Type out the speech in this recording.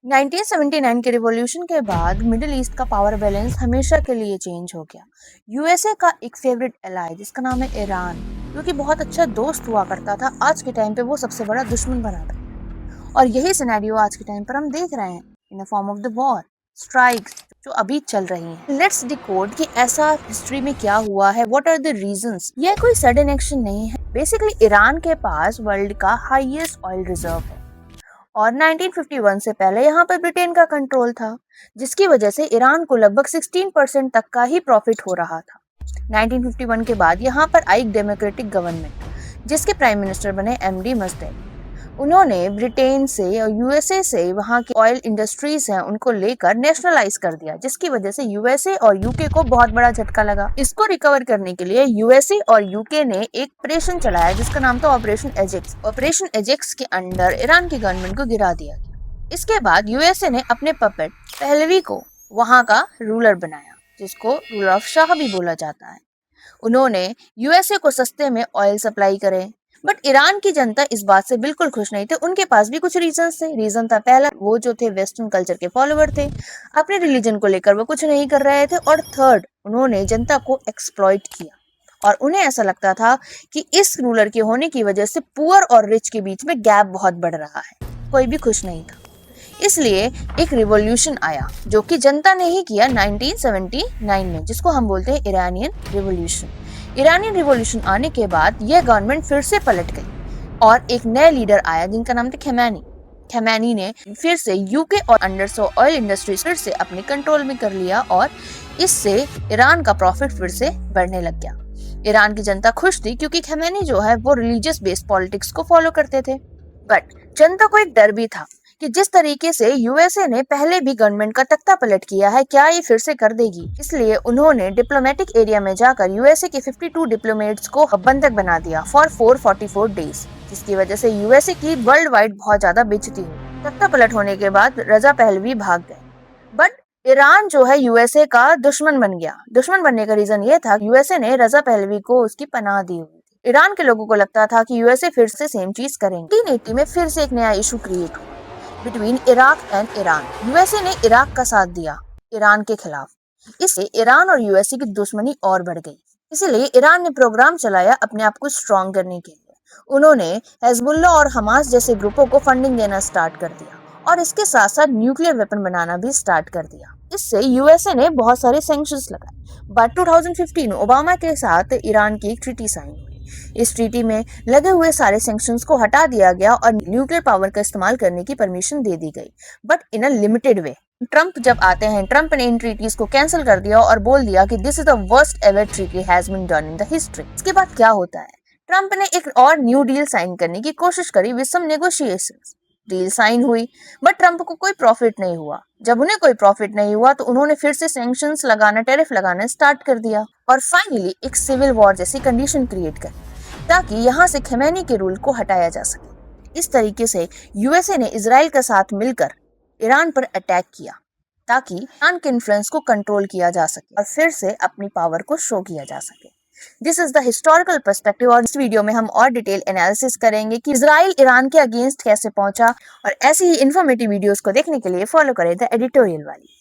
1979 के रिवॉल्यूशन के बाद मिडिल ईस्ट का पावर बैलेंस हमेशा के लिए चेंज हो गया। यूएसए का एक फेवरेट एलाई जिसका नाम है ईरान, जो कि बहुत अच्छा दोस्त हुआ करता था, आज के टाइम पे वो सबसे बड़ा दुश्मन बना था। और यही सिनेरियो आज के टाइम पर हम देख रहे हैं in the form of the war strikes जो अभी चल रही हैं। लेट्स डिकोड कि ऐसा हिस्ट्री में क्या हुआ है, व्हाट आर द रीजंस। यह कोई सडन एक्शन नहीं है। बेसिकली ईरान के पास वर्ल्ड का हाईएस्ट ऑयल रिजर्व है और 1951 से पहले यहाँ पर ब्रिटेन का कंट्रोल था, जिसकी वजह से ईरान को लगभग 16% तक का ही प्रॉफिट हो रहा था। 1951 के बाद यहाँ पर आई डेमोक्रेटिक गवर्नमेंट, जिसके प्राइम मिनिस्टर बने एमडी मस्टेक। उन्होंने ब्रिटेन से और यूएसए से वहाँ की ऑयल इंडस्ट्रीज हैं उनको लेकर नेशनलाइज कर दिया, जिसकी वजह से यूएसए और यूके को बहुत बड़ा झटका लगा। इसको रिकवर करने के लिए यूएसए और यूके ने एक ऑपरेशन चलाया जिसका नाम था ऑपरेशन एजेक्स। ऑपरेशन एजेक्स के अंडर ईरान की गवर्नमेंट को गिरा दिया गया। इसके बाद यूएसए ने अपने पपेट पहलवी को वहाँ का रूलर बनाया, जिसको रूलर ऑफ शाह भी बोला जाता है। उन्होंने यूएसए को सस्ते में ऑयल सप्लाई करे, बट ईरान की जनता इस बात से बिल्कुल खुश नहीं थे। उनके पास भी कुछ रीजंस थे। रीजन था पहला, वो जो थे वेस्टर्न कल्चर के फॉलोअर थे, अपने रिलीजन को लेकर वो कुछ नहीं कर रहे थे। और थर्ड, उन्होंने जनता को एक्सप्लॉइट किया और उन्हें ऐसा लगता था कि इस रूलर के होने की वजह से पुअर और रिच के बीच में गैप बहुत बढ़ रहा है। कोई भी खुश नहीं था। इसलिए एक रिवॉल्यूशन आया जो कि जनता ने ही किया 1979 में, जिसको हम बोलते हैं ईरानियन रिवॉल्यूशन। ईरानियन रिवॉल्यूशन आने के बाद यह गवर्नमेंट फिर से पलट गई और एक नया लीडर आया जिनका नाम था खमैनी। खमैनी ने फिर से यूके और अंडर सो ऑयल इंडस्ट्रीज फिर से अपने कंट्रोल में कर लिया और इससे ईरान का प्रॉफिट फिर से बढ़ने लग गया। ईरान की जनता खुश थी क्योंकि खमैनी जो है वो रिलीजियस बेस्ड पॉलिटिक्स को फॉलो करते थे। बट जनता को एक डर भी था कि जिस तरीके से यूएसए ने पहले भी गवर्नमेंट का तख्ता पलट किया है, क्या ये फिर से कर देगी। इसलिए उन्होंने डिप्लोमेटिक एरिया में जाकर यूएसए के 52 डिप्लोमेट्स को बंधक बना दिया फॉर 444 डेज, जिसकी वजह से यूएसए की वर्ल्ड वाइड बहुत ज्यादा बेइज्जती हुई। तख्ता पलट होने के बाद रजा पहलवी भाग गए, बट ईरान जो है यूएसए का दुश्मन बन गया। दुश्मन बनने का रीजन ये था यूएसए ने रजा पहलवी को उसकी पनाह दी हुई। ईरान के लोगों को लगता था कि यूएसए फिर से सेम चीज करेंगे। 1980 में फिर से एक नया इशू क्रिएट हुआ between Iraq and Iran. USA ने इराक का साथ दिया ईरान के खिलाफ। इससे ईरान और यूएसए की दुश्मनी और बढ़ गई। इसीलिए ईरान ने प्रोग्राम चलाया अपने आप को स्ट्रॉन्ग करने के लिए। उन्होंने हिजबुल्लाह और हमास जैसे ग्रुपों को फंडिंग देना स्टार्ट कर दिया और इसके साथ साथ न्यूक्लियर वेपन बनाना भी स्टार्ट कर दिया। इससे यूएसए ने बहुत सारे सैंक्शंस लगाए। बट 2015 ओबामा के साथ ईरान की एक ट्रीटी साइन हुई। इस ट्रीटी में लगे हुए सारे सैंक्शंस को हटा दिया गया और न्यूक्लियर पावर का इस्तेमाल करने की परमिशन दे दी गई, but in a limited way. Trump जब आते हैं, ट्रंप ने इन ट्रीटीज को कैंसिल कर दिया और बोल दिया कि this is the worst ever treaty has been done in the history. इसके बाद क्या होता है, ट्रंप ने एक और न्यू डील साइन करने की कोशिश करी with some negotiations. Deal sign हुई, बट ट्रंप को कोई प्रॉफिट नहीं हुआ। जब उन्हें कोई प्रॉफिट नहीं हुआ तो उन्होंने फिर से सैंक्शंस लगाना, टैरिफ लगाना स्टार्ट कर दिया और फाइनली एक सिविल वॉर जैसी कंडीशन क्रिएट कर ताकि यहाँ से खमैनी के रूल को हटाया जा सके। इस तरीके से यूएसए ने इजराइल का साथ मिलकर ईरान पर अटैक किया ताकि ईरान के इन्फ्लुएंस को कंट्रोल किया जा सके और फिर से अपनी पावर को शो किया जा सके। This is the historical perspective और इस वीडियो में हम और डिटेल एनालिसिस करेंगे कि इजराइल ईरान के अगेंस्ट कैसे पहुंचा। और ऐसी ही इन्फॉर्मेटिव वीडियोस को देखने के लिए फॉलो करें द एडिटोरियल वाली।